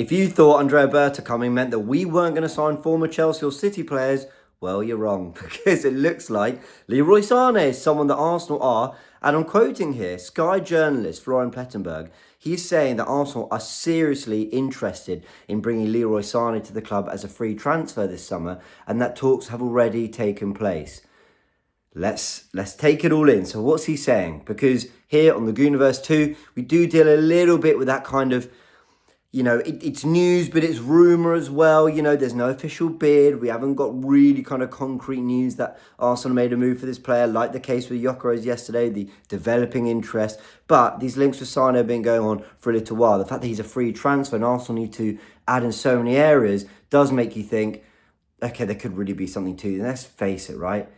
If you thought Andrea Berta coming meant that we weren't going to sign former Chelsea or City players, well, you're wrong, because it looks like Leroy Sane is someone that Arsenal are. And I'm quoting here, Sky journalist Florian Plettenberg. He's saying that Arsenal are seriously interested in bringing Leroy Sane to the club as a free transfer this summer, and that talks have already taken place. Let's take it all in. So what's he saying? Because here on the Goonerverse 2, we do deal a little bit with that kind of, it's news, but it's rumour as well. There's no official bid. We haven't got really kind of concrete news that Arsenal made a move for this player, like the case with Gyökeres yesterday, the developing interest. But these links with Sane have been going on for a little while. The fact that he's a free transfer and Arsenal need to add in so many areas does make you think, okay, there could really be something to it. Let's face it, right?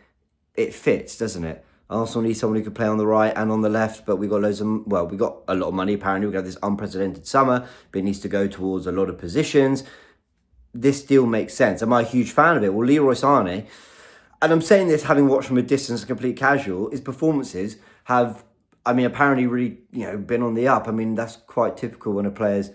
It fits, doesn't it? Arsenal need someone who can play on the right and on the left, but we got we got a lot of money apparently. We've got this unprecedented summer, but it needs to go towards a lot of positions. This deal makes sense. Am I a huge fan of it? Well, Leroy Sane, and I'm saying this having watched from a distance, a complete casual, his performances have, apparently really, been on the up. That's quite typical when a player's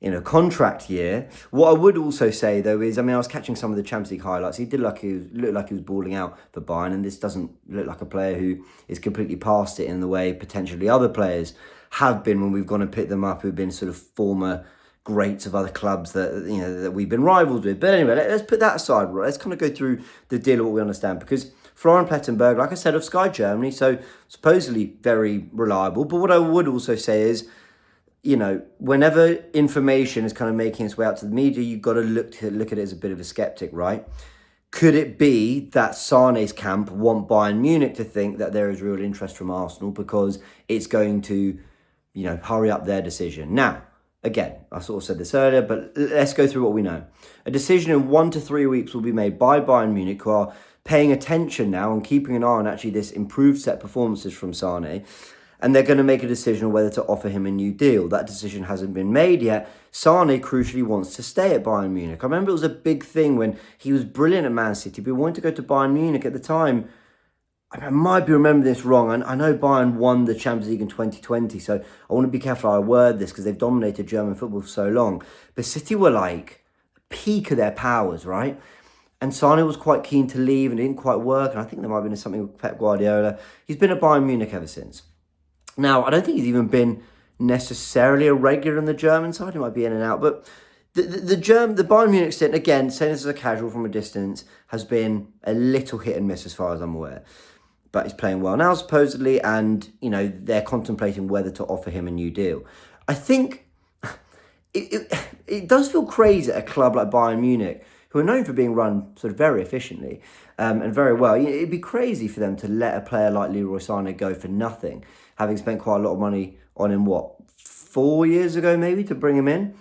in a contract year. What I would also say though is, I was catching some of the Champions League highlights. He did look like he was balling out for Bayern, and this doesn't look like a player who is completely past it in the way potentially other players have been when we've gone and picked them up, who've been sort of former greats of other clubs that we've been rivals with. But anyway, let's put that aside. Right? Let's kind of go through the deal of what we understand, because Florian Plettenberg, like I said, of Sky Germany, so supposedly very reliable. But what I would also say is, whenever information is kind of making its way out to the media, you've got to look at it as a bit of a skeptic, right? Could it be that Sane's camp want Bayern Munich to think that there is real interest from Arsenal because it's going to, hurry up their decision? Now, again, I sort of said this earlier, but let's go through what we know. A decision in 1 to 3 weeks will be made by Bayern Munich, who are paying attention now and keeping an eye on actually this improved set performances from Sane. And they're going to make a decision on whether to offer him a new deal. That decision hasn't been made yet. Sane crucially wants to stay at Bayern Munich. I remember it was a big thing when he was brilliant at Man City, but he wanted to go to Bayern Munich at the time. I might be remembering this wrong. I know Bayern won the Champions League in 2020, so I want to be careful how I word this because they've dominated German football for so long. But City were like peak of their powers, right? And Sane was quite keen to leave and it didn't quite work. And I think there might have been something with Pep Guardiola. He's been at Bayern Munich ever since. Now, I don't think he's even been necessarily a regular in the German side. He might be in and out. But the Bayern Munich stint, again, saying this as a casual from a distance, has been a little hit and miss as far as I'm aware. But he's playing well now, supposedly, and, they're contemplating whether to offer him a new deal. I think it does feel crazy at a club like Bayern Munich, who are known for being run sort of very efficiently and very well. It'd be crazy for them to let a player like Leroy Sane go for nothing, having spent quite a lot of money on him, 4 years ago maybe, to bring him in.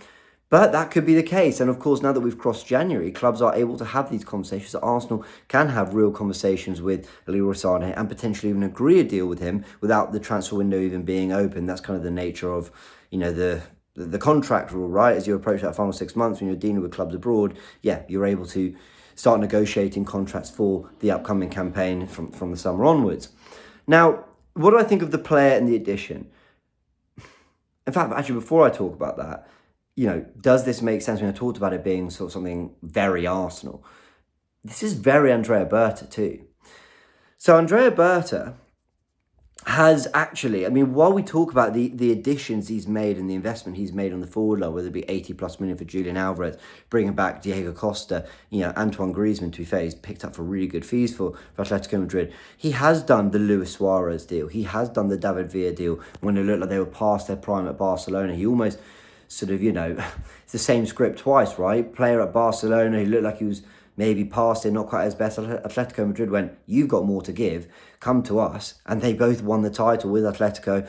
But that could be the case. And of course, now that we've crossed January, clubs are able to have these conversations. Arsenal can have real conversations with Leroy Sane and potentially even agree a deal with him without the transfer window even being open. That's kind of the nature of, the contract rule, right? As you approach that final 6 months when you're dealing with clubs abroad, you're able to start negotiating contracts for the upcoming campaign from the summer onwards. Now, what do I think of the player and the addition? In fact, actually, before I talk about that, does this make sense when I talked about it being sort of something very Arsenal? This is very Andrea Berta too. So Andrea Berta has actually, while we talk about the additions he's made and the investment he's made on the forward line, whether it be 80+ million for Julian Alvarez, bringing back Diego Costa, Antoine Griezmann, to be fair, he's picked up for really good fees for Atletico Madrid. He has done the Luis Suarez deal. He has done the David Villa deal when it looked like they were past their prime at Barcelona. He almost sort of, it's the same script twice, right? Player at Barcelona, he looked like he was maybe past it, not quite as best. Atletico Madrid went, you've got more to give, come to us. And they both won the title with Atletico,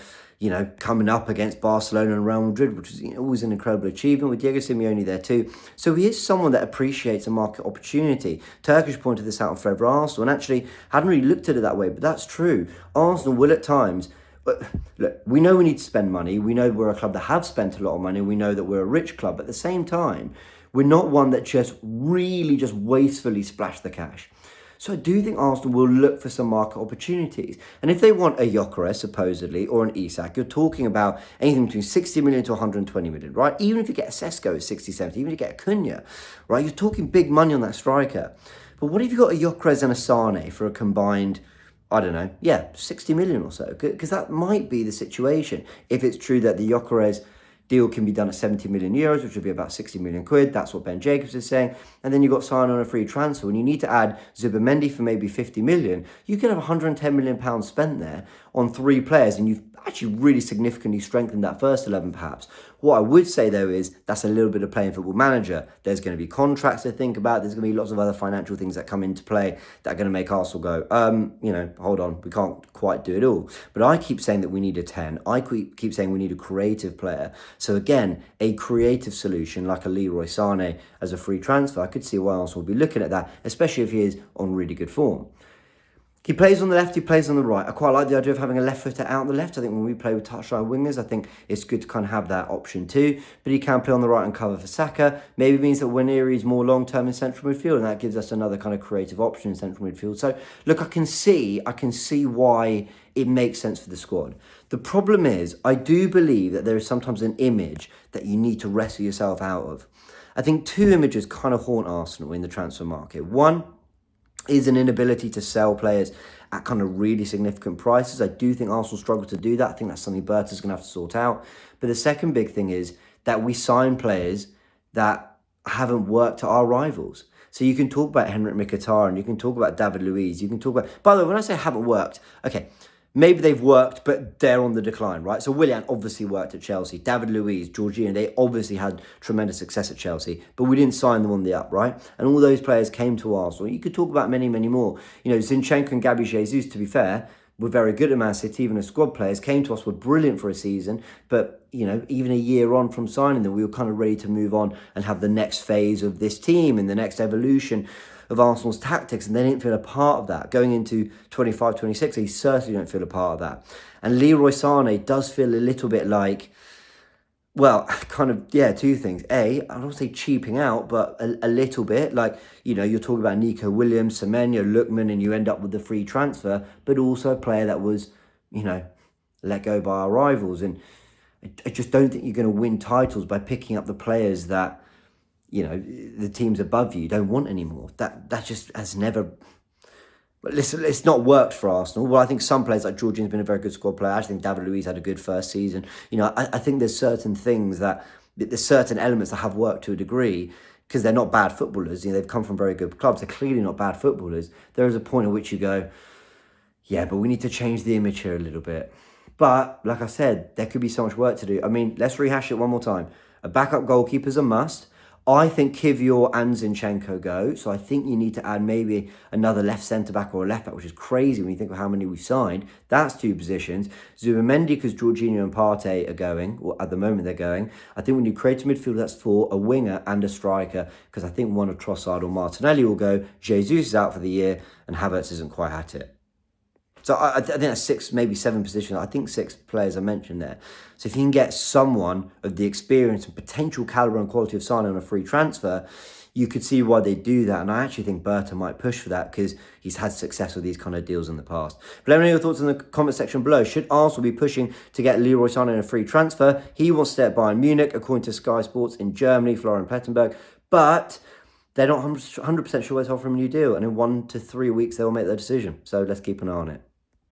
coming up against Barcelona and Real Madrid, which is always an incredible achievement, with Diego Simeone there too. So he is someone that appreciates a market opportunity. Turkish pointed this out on Fred Arsenal, and actually hadn't really looked at it that way, but that's true. Arsenal will at times, look, we know we need to spend money. We know we're a club that have spent a lot of money. We know that we're a rich club. At the same time, we're not one that just really wastefully splash the cash. So I do think Arsenal will look for some market opportunities. And if they want a Gyökeres, supposedly, or an Isak, you're talking about anything between 60 million to 120 million, right? Even if you get a Sesko at 60, 70, even if you get a Cunha, right? You're talking big money on that striker. But what if you've got a Gyökeres and a Sane for a combined, I don't know, 60 million or so? Because that might be the situation. If it's true that the Gyökeres deal can be done at 70 million euros, which would be about 60 million quid. That's what Ben Jacobs is saying. And then you've got Sane on a free transfer. When you need to add Zubimendi for maybe 50 million, you could have 110 million pounds spent there on 3 players, and you've actually really significantly strengthened that first 11 perhaps. What I would say though is that's a little bit of playing Football Manager. There's going to be contracts to think about. There's going to be lots of other financial things that come into play that are going to make Arsenal go, hold on, we can't quite do it all. But I keep saying that we need a 10. I keep saying we need a creative player. So again, a creative solution like a Leroy Sane as a free transfer, I could see why Arsenal will be looking at that, especially if he is on really good form. He plays on the left, he plays on the right. I quite like the idea of having a left footer out on the left. I think when we play with touchline wingers, I think it's good to kind of have that option too. But he can play on the right and cover for Saka. Maybe it means that Waneri is more long-term in central midfield, and that gives us another kind of creative option in central midfield. So, look, I can see why it makes sense for the squad. The problem is, I do believe that there is sometimes an image that you need to wrestle yourself out of. I think 2 images kind of haunt Arsenal in the transfer market. One is an inability to sell players at kind of really significant prices. I do think Arsenal struggle to do that. I think that's something Berta's going to have to sort out. But the second big thing is that we sign players that haven't worked to our rivals. So you can talk about Henrik Mkhitaryan, you can talk about David Luiz, you can talk about... By the way, when I say haven't worked, okay, maybe they've worked, but they're on the decline, right? So Willian obviously worked at Chelsea. David Luiz, Jorginho, they obviously had tremendous success at Chelsea, but we didn't sign them on the up, right? And all those players came to Arsenal. You could talk about many, many more. Zinchenko and Gabi Jesus, to be fair, were very good at Man City, even as squad players, came to us, were brilliant for a season, but, even a year on from signing them, we were kind of ready to move on and have the next phase of this team and the next evolution of Arsenal's tactics, and they didn't feel a part of that. Going into 25-26, they certainly don't feel a part of that. And Leroy Sane does feel a little bit like, kind of, 2 things. I don't say cheaping out, but a little bit. Like, you're talking about Nico Williams, Semenyo, Lookman, and you end up with the free transfer, but also a player that was, let go by our rivals. And I just don't think you're going to win titles by picking up the players that, the teams above you don't want anymore. That just has never... Listen, it's not worked for Arsenal. Well, I think some players like Jorginho's been a very good squad player. I actually think David Luiz had a good first season. I think there's certain things there's certain elements that have worked to a degree because they're not bad footballers. They've come from very good clubs. They're clearly not bad footballers. There is a point at which you go, but we need to change the image here a little bit. But, like I said, there could be so much work to do. I mean, let's rehash it one more time. A backup goalkeeper's a must. I think Kivior and Zinchenko go, so I think you need to add maybe another left centre-back or a left-back, which is crazy when you think of how many we've signed. That's 2 positions. Zubimendi, because Jorginho and Partey are going, or at the moment they're going. I think when you create a midfield, that's 4, a winger and a striker, because I think one of Trossard or Martinelli will go. Jesus is out for the year, and Havertz isn't quite at it. So I think that's 6, maybe 7 positions. I think 6 players I mentioned there. So if you can get someone of the experience and potential calibre and quality of Sane on a free transfer, you could see why they do that. And I actually think Berta might push for that because he's had success with these kind of deals in the past. But let me know your thoughts in the comment section below. Should Arsenal be pushing to get Leroy Sane in a free transfer? He wants to stay at Bayern Munich, according to Sky Sports in Germany, Florian Plettenberg. But they're not 100% sure where to offer him a new deal. And in 1 to 3 weeks, they will make their decision. So let's keep an eye on it.